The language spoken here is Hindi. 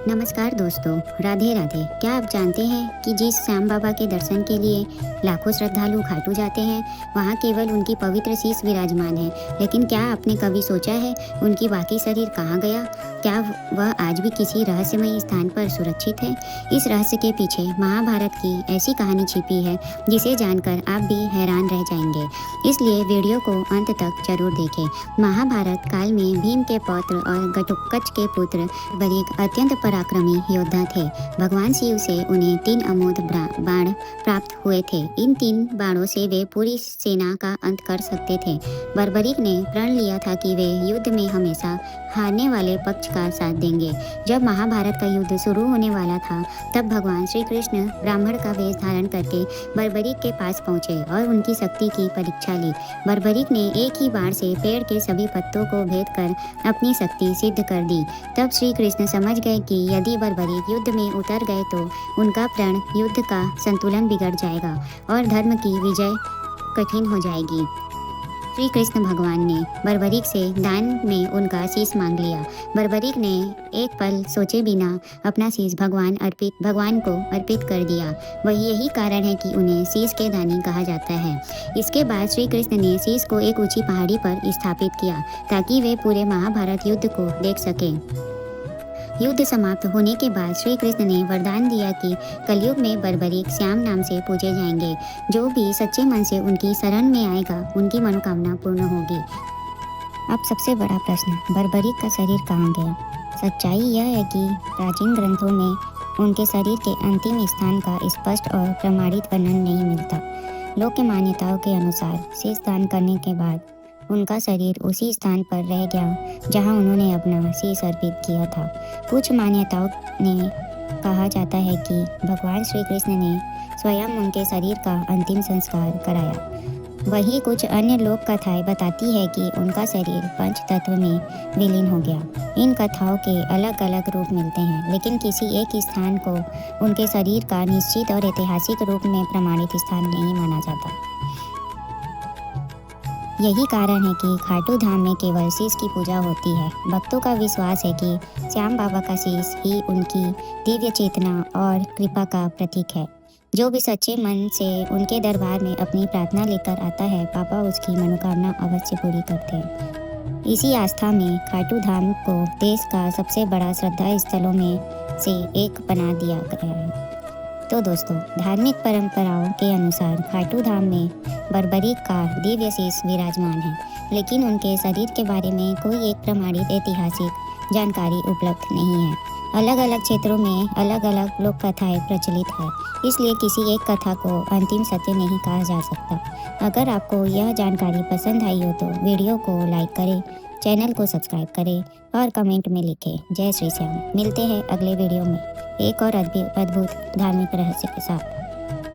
नमस्कार दोस्तों, राधे राधे। क्या आप जानते हैं कि जिस श्याम बाबा के दर्शन के लिए लाखों श्रद्धालु खाटू जाते हैं, वहाँ केवल उनकी पवित्र शीश विराजमान है। लेकिन क्या आपने कभी सोचा है उनकी बाकी शरीर कहाँ गया? क्या वह आज भी किसी रहस्यमय स्थान पर सुरक्षित है? इस रहस्य के पीछे महाभारत की ऐसी कहानी छिपी है जिसे जानकर आप भी हैरान रह जाएंगे। इसलिए वीडियो को अंत तक जरूर देखें। महाभारत काल में भीम के पौत्र और घटोत्कच के पुत्र बरीक अत्यंत पराक्रमी योद्धा थे। भगवान शिव से उन्हें 3 अमोघ बाण प्राप्त हुए थे। इन 3 बाणों से वे पूरी सेना का अंत कर सकते थे। बर्बरीक ने प्रण लिया था कि वे युद्ध में हमेशा हारने वाले पक्ष का साथ देंगे। जब महाभारत का युद्ध शुरू होने वाला था, तब भगवान श्री कृष्ण ब्राह्मण का वेश धारण करके बर्बरीक के पास पहुंचे और उनकी शक्ति की परीक्षा ली। बर्बरीक ने एक ही बाण से पेड़ के सभी पत्तों को भेद कर अपनी शक्ति सिद्ध कर दी। तब श्री कृष्ण समझ गए कि यदि बर्बरीक युद्ध में उतर गए तो उनका प्रण युद्ध का संतुलन बिगड़ जाएगा और धर्म की विजय कठिन हो जाएगी। श्री कृष्ण भगवान ने बर्बरीक से दान में उनका शीश मांग लिया। बर्बरीक ने एक पल सोचे बिना अपना शीश भगवान को अर्पित कर दिया। वही यही कारण है कि उन्हें शीश के दानी कहा जाता है। इसके बाद श्री कृष्ण ने शीश को एक ऊंची पहाड़ी पर स्थापित किया ताकि वे पूरे महाभारत युद्ध को देख सकें। युद्ध समाप्त होने के बाद श्री कृष्ण ने वरदान दिया कि कलयुग में बर्बरीक श्याम नाम से पूजे जाएंगे। जो भी सच्चे मन से उनकी शरण में आएगा, उनकी मनोकामना पूर्ण होगी। अब सबसे बड़ा प्रश्न, बर्बरीक का शरीर कहाँ गया? सच्चाई यह है कि प्राचीन ग्रंथों में उनके शरीर के अंतिम स्थान का स्पष्ट और प्रमाणित वर्णन नहीं मिलता। लोक मान्यताओं के अनुसार शीश दान करने के बाद उनका शरीर उसी स्थान पर रह गया जहां उन्होंने अपना शीश अर्पित किया था। कुछ मान्यताओं ने कहा जाता है कि भगवान श्री कृष्ण ने स्वयं उनके शरीर का अंतिम संस्कार कराया। वहीं कुछ अन्य लोक कथाएं बताती है कि उनका शरीर पंच तत्व में विलीन हो गया। इन कथाओं के अलग अलग रूप मिलते हैं, लेकिन किसी एक स्थान को उनके शरीर का निश्चित और ऐतिहासिक रूप में प्रमाणित स्थान नहीं माना जाता। यही कारण है कि खाटू धाम में केवल शीश की पूजा होती है। भक्तों का विश्वास है कि श्याम बाबा का शीश ही उनकी दिव्य चेतना और कृपा का प्रतीक है। जो भी सच्चे मन से उनके दरबार में अपनी प्रार्थना लेकर आता है, बाबा उसकी मनोकामना अवश्य पूरी करते हैं। इसी आस्था में खाटू धाम को देश का सबसे बड़ा श्रद्धा स्थलों में से एक बना दिया गया है। तो दोस्तों, धार्मिक परंपराओं के अनुसार खाटू धाम में बर्बरीक का दिव्य शीश विराजमान है, लेकिन उनके शरीर के बारे में कोई एक प्रमाणित ऐतिहासिक जानकारी उपलब्ध नहीं है। अलग अलग क्षेत्रों में अलग अलग लोक कथाएं प्रचलित है, इसलिए किसी एक कथा को अंतिम सत्य नहीं कहा जा सकता। अगर आपको यह जानकारी पसंद आई हो तो वीडियो को लाइक करें, चैनल को सब्सक्राइब करें और कमेंट में लिखें जय श्री श्याम। मिलते हैं अगले वीडियो में एक और अद्भुत धार्मिक रहस्य के साथ।